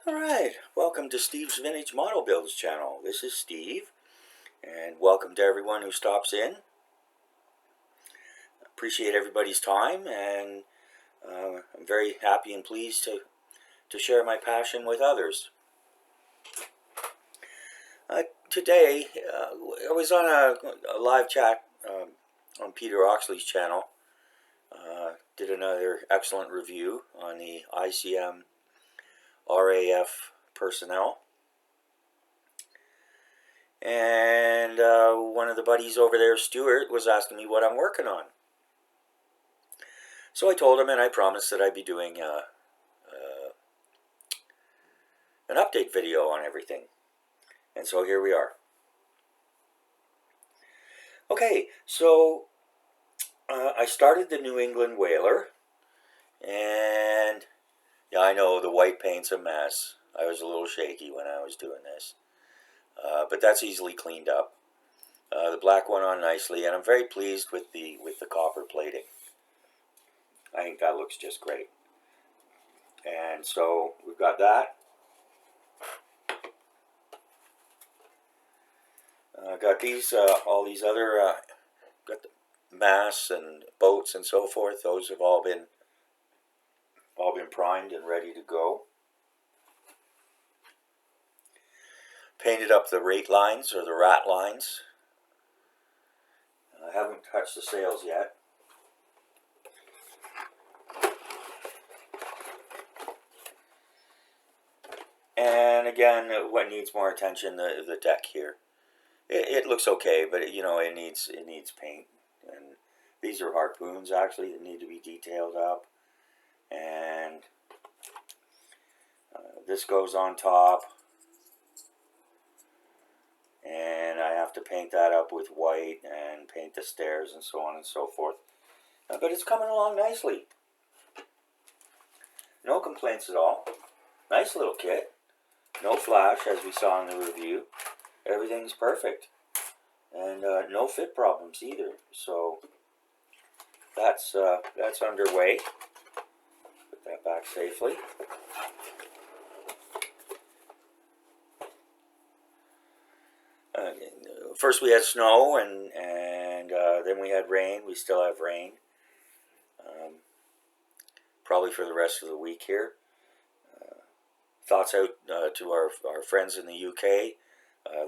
Alright, welcome to Steve's Vintage Model Builds channel. This is Steve, and welcome to everyone who stops in. Appreciate everybody's time, and I'm very happy and pleased to share my passion with others. Today, I was on a live chat on Peter Oxley's channel. Did another excellent review on the ICM RAF personnel. And one of the buddies over there, Stuart, was asking me what I'm working on. So I told him, and I promised that I'd be doing an update video on everything. And so here we are. Okay, so I started the New England Whaler, and yeah, I know the white paint's a mess. I was a little shaky when I was doing this, but that's easily cleaned up. The black went on nicely, and I'm very pleased with the copper plating. I think that looks just great. And so we've got that. Got these, all these other, got the masts and boats and so forth. Those have all been primed and ready to go. Painted up the rate lines, or the rat lines. I haven't touched the sails yet. And again, what needs more attention, the deck here. It looks okay, but you know, it needs paint. And these are harpoons actually that need to be detailed up. And this goes on top. And I have to paint that up with white and paint the stairs and so on and so forth. But it's coming along nicely. No complaints at all. Nice little kit. No flash, as we saw in the review. Everything's perfect. And no fit problems either. So that's underway. Put that back safely. First we had snow, and then we had rain. We still have rain. Probably for the rest of the week here. Thoughts out to our friends in the UK.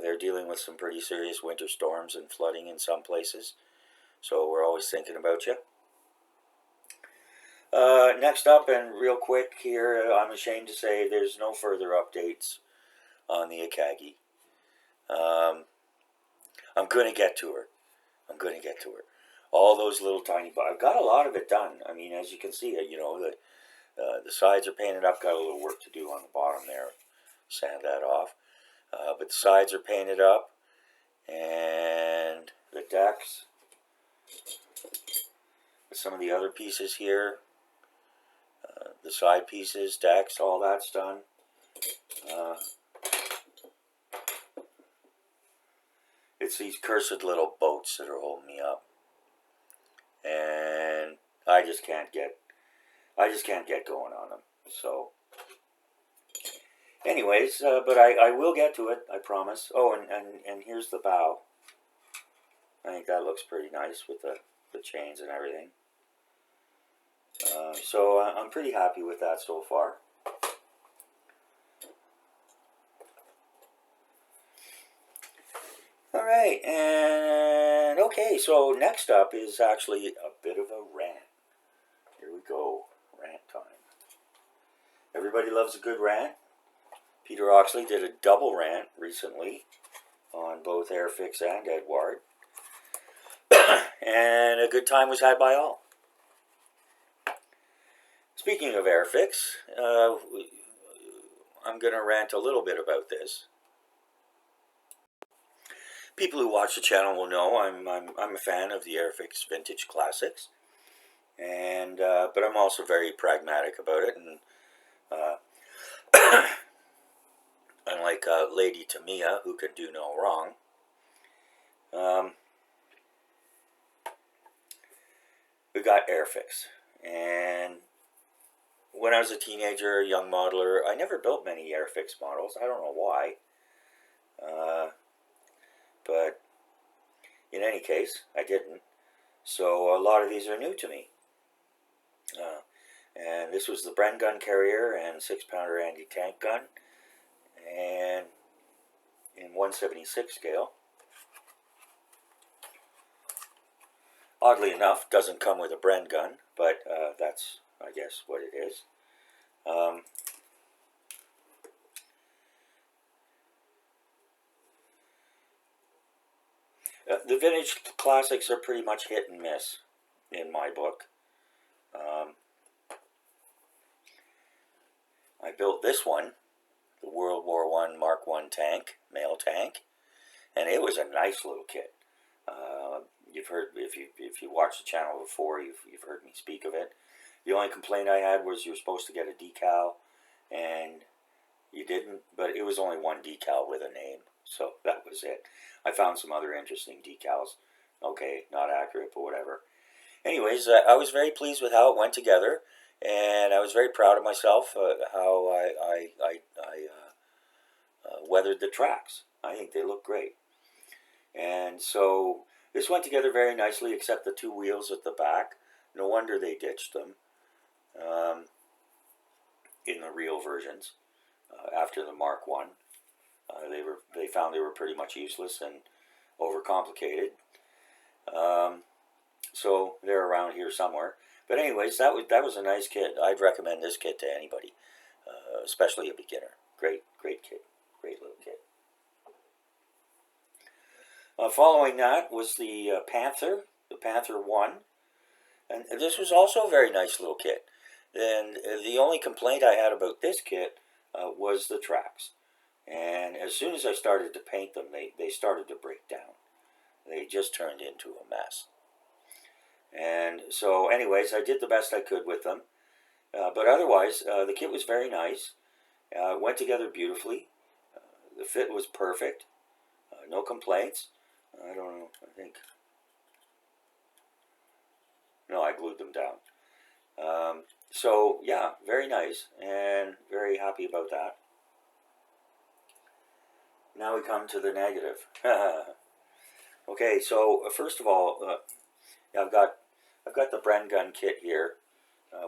They're dealing with some pretty serious winter storms and flooding in some places. So we're always thinking about you. Next up, and real quick here, I'm ashamed to say there's no further updates on the Akagi. I'm going to get to her. All those little tiny, I've got a lot of it done. I mean, as you can see, you know, the sides are painted up. Got a little work to do on the bottom there. Sand that off. But the sides are painted up. And the decks. Some of the other pieces here. The side pieces, decks, all that's done. It's these cursed little boats that are holding me up. And I just can't get going on them. So anyways, but I will get to it, I promise. Oh, and here's the bow. I think that looks pretty nice with the chains and everything. So I'm pretty happy with that so far. Alright, and okay, so next up is actually a bit of a rant. Here we go, rant time. Everybody loves a good rant. Peter Oxley did a double rant recently on both Airfix and Edward. And a good time was had by all. Speaking of Airfix, I'm going to rant a little bit about this. People who watch the channel will know I'm a fan of the Airfix Vintage Classics, and but I'm also very pragmatic about it. And unlike Lady Tamiya, who can do no wrong, we got Airfix, and when I was a teenager, a young modeler, I never built many Airfix models. I don't know why. But in any case, I didn't. So a lot of these are new to me. And this was the Bren Gun Carrier and 6-pounder anti-tank gun, and in 1/76 scale. Oddly enough, doesn't come with a Bren gun, but that's, I guess, what it is. The vintage classics are pretty much hit and miss in my book. I built this one, the World War I Mark I tank, mail tank, and it was a nice little kit. You've heard, if you watched the channel before, you've heard me speak of it. The only complaint I had was you're supposed to get a decal, and you didn't, but it was only one decal with a name, so that was it. I found some other interesting decals. Okay, not accurate, but whatever. Anyways, I was very pleased with how it went together, and I was very proud of myself how I weathered the tracks. I think they look great. And so this went together very nicely, except the two wheels at the back. No wonder they ditched them in the real versions after the Mark I. They found they were pretty much useless and overcomplicated. So they're around here somewhere. But anyways, that was a nice kit. I'd recommend this kit to anybody, especially a beginner. Great kit. Great little kit. Following that was the Panther 1. And this was also a very nice little kit. And the only complaint I had about this kit was the tracks. And as soon as I started to paint them, they started to break down. They just turned into a mess. And so anyways, I did the best I could with them. But otherwise, the kit was very nice. Went together beautifully. The fit was perfect. No complaints. I don't know, I think. No, I glued them down. So, yeah, very nice, and very happy about that. Now we come to the negative. Okay, so first of all, I've got the Bren Gun kit here,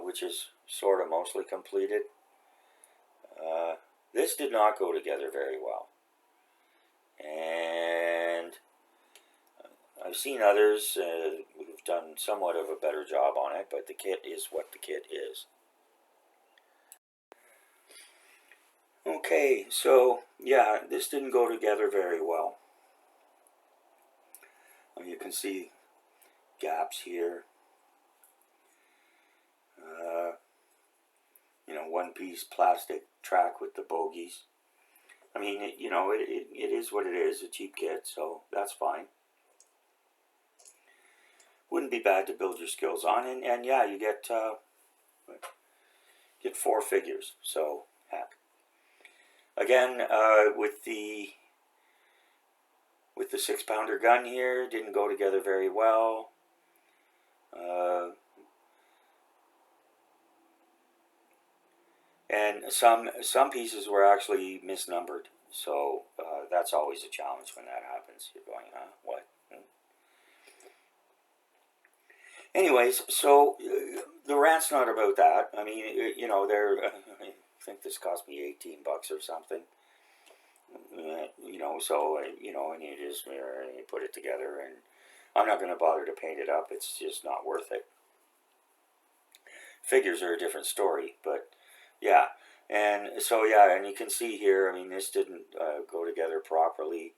which is sort of mostly completed. This did not go together very well. And I've seen others who've done somewhat of a better job on it, but the kit is what the kit is. Okay, so yeah, this didn't go together very well. You can see gaps here. One-piece plastic track with the bogies. I mean, it is what it is, a cheap kit, so that's fine. Wouldn't be bad to build your skills on, and yeah, you get 4 figures, so heck. Again, with the 6-pounder gun here, didn't go together very well. And some pieces were actually misnumbered, so that's always a challenge when that happens. You're going, huh? What? Anyways, so the rant's not about that. I mean, I think this cost me $18 or something. So and you just you put it together, and I'm not going to bother to paint it up. It's just not worth it. Figures are a different story, but yeah. And so yeah, and you can see here, I mean, this didn't go together properly,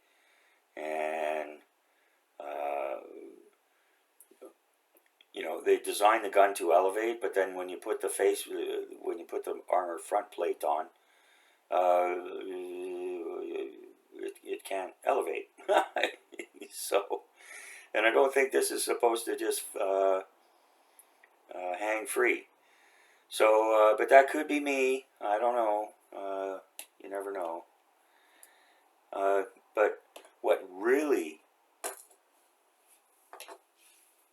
and they designed the gun to elevate, but then when you put the the armor front plate on, it can't elevate. So, and I don't think this is supposed to just hang free. So, but that could be me. I don't know. You never know. But what really...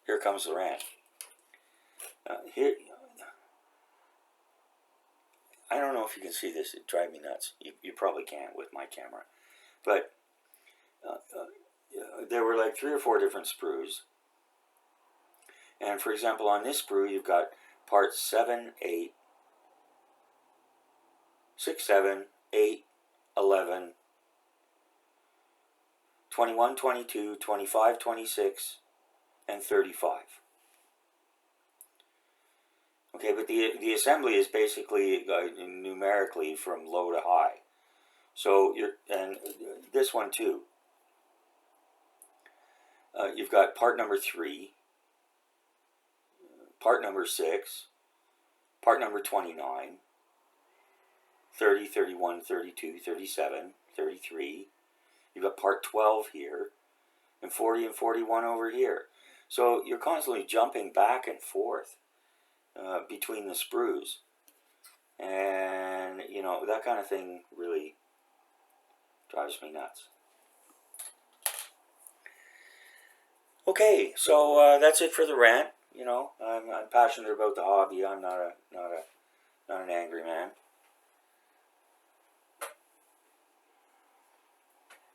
Here comes the rant. see this, it drives me nuts. You probably can't with my camera. But there were like 3 or 4 different sprues. And for example, on this sprue, you've got parts 7, 8, 6, 7, 8, 11, 21, 22, 25, 26, and 35. Okay, but the assembly is basically numerically from low to high. So and this one too. You've got part number 3, part number 6, part number 29, 30, 31, 32, 37, 33. You've got part 12 here, and 40 and 41 over here. So you're constantly jumping back and forth between the sprues. And, you know, that kind of thing really drives me nuts. Okay, so that's it for the rant. You know, I'm passionate about the hobby. I'm not an angry man.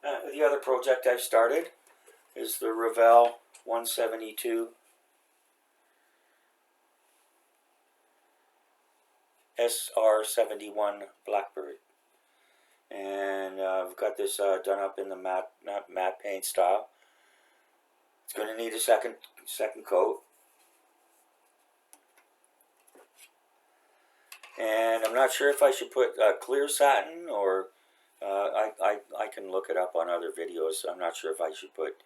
The other project I've started is the Revell 172 SR71 Blackbird, and I've got this done up in the matte paint style. It's going to need a second coat, and I'm not sure if I should put clear satin or I can look it up on other videos. I'm not sure if I should put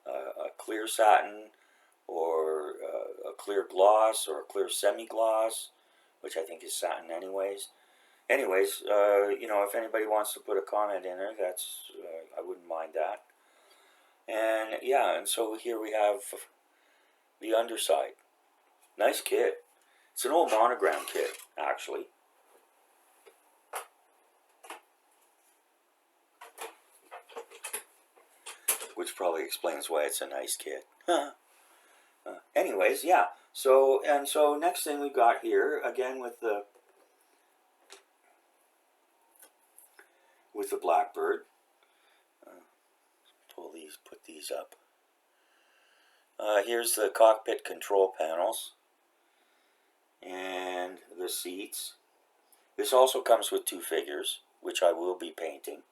a clear satin or a clear gloss or a clear semi-gloss, which I think is satin anyways. Anyways, you know, if anybody wants to put a comment in there, that's I wouldn't mind that. And yeah, and so here we have the underside. Nice kit. It's an old monogram kit, actually. Which probably explains why it's a nice kit. Anyways, yeah. So next thing we've got here, again with the Blackbird. Put these up. Here's the cockpit control panels and the seats. This also comes with 2 figures, which I will be painting.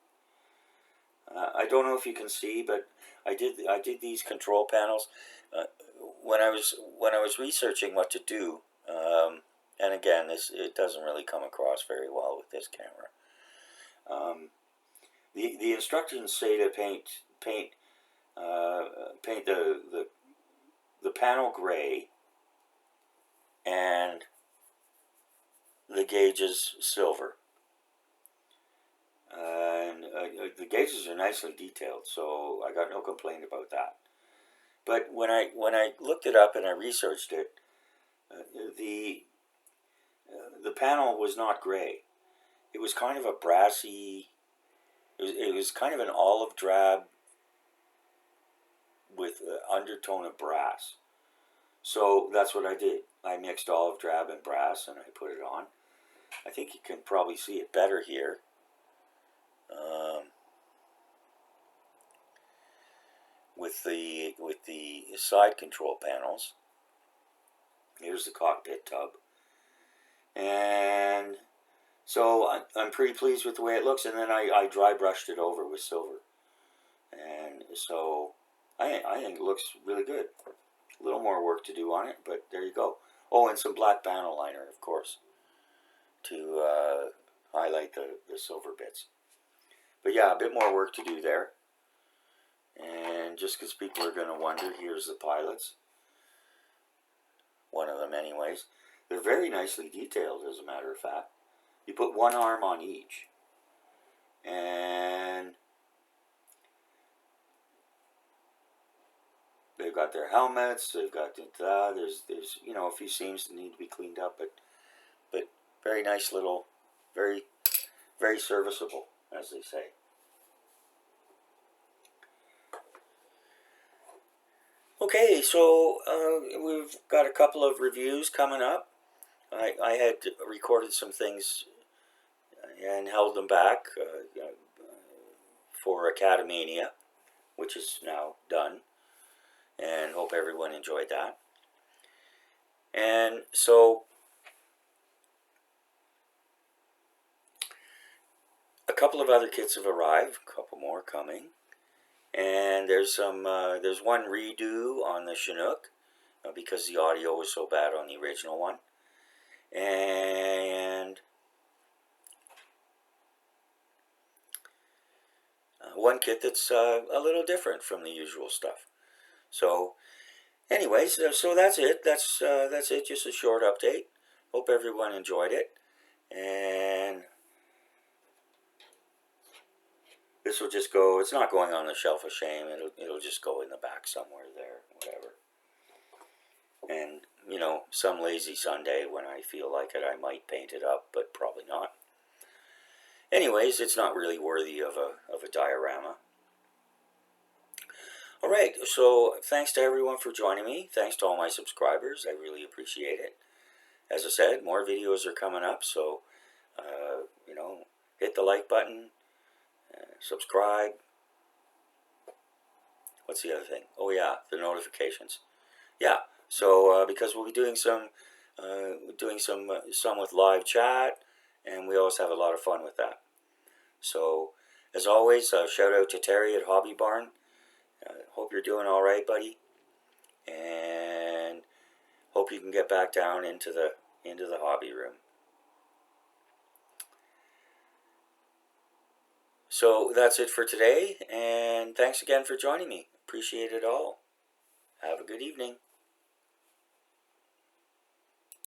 I don't know if you can see, but I did these control panels when I was researching what to do. And again, it doesn't really come across very well with this camera. The instructions say to paint the panel gray and the gauges silver. And the gauges are nicely detailed, so I got no complaint about that. But when I looked it up and I researched it, the panel was not gray. It was kind of a brassy. It was kind of an olive drab with an undertone of brass. So that's what I did. I mixed olive drab and brass and I put it on. I think you can probably see it better here. With the side control panels. Here's the cockpit tub. And so I'm pretty pleased with the way it looks, and then I dry brushed it over with silver. And so I think it looks really good. A little more work to do on it, but there you go. Oh, and some black panel liner, of course, to highlight the silver bits. But yeah, a bit more work to do there. And just because people are going to wonder, here's the pilots. One of them anyways. They're very nicely detailed, as a matter of fact. You put one arm on each. And they've got their helmets, they've got there's you know, a few seams that need to be cleaned up, but very nice little, very serviceable, as they say. Okay, so we've got a couple of reviews coming up. I had recorded some things and held them back for Academania, which is now done, and hope everyone enjoyed that. And so a couple of other kits have arrived, a couple more coming, and there's one redo on the Chinook because the audio was so bad on the original one, and one kit that's a little different from the usual stuff. So anyways, so that's it. That's it. Just a short update. Hope everyone enjoyed it, and this will just go. It's not going on the shelf of shame. It'll just go in the back somewhere there, whatever. And you know, some lazy Sunday when I feel like it, I might paint it up, but probably not. Anyways, it's not really worthy of a diorama. Alright, so thanks to everyone for joining me. Thanks to all my subscribers. I really appreciate it. As I said, more videos are coming up, so, you know, hit the like button, subscribe. What's the other thing? Oh yeah, the notifications. Yeah, so because we'll be doing some with live chat, and we always have a lot of fun with that. So, as always, shout out to Terry at Hobby Barn. Hope you're doing all right, buddy, and hope you can get back down into the hobby room. So that's it for today, and thanks again for joining me. Appreciate it all. Have a good evening.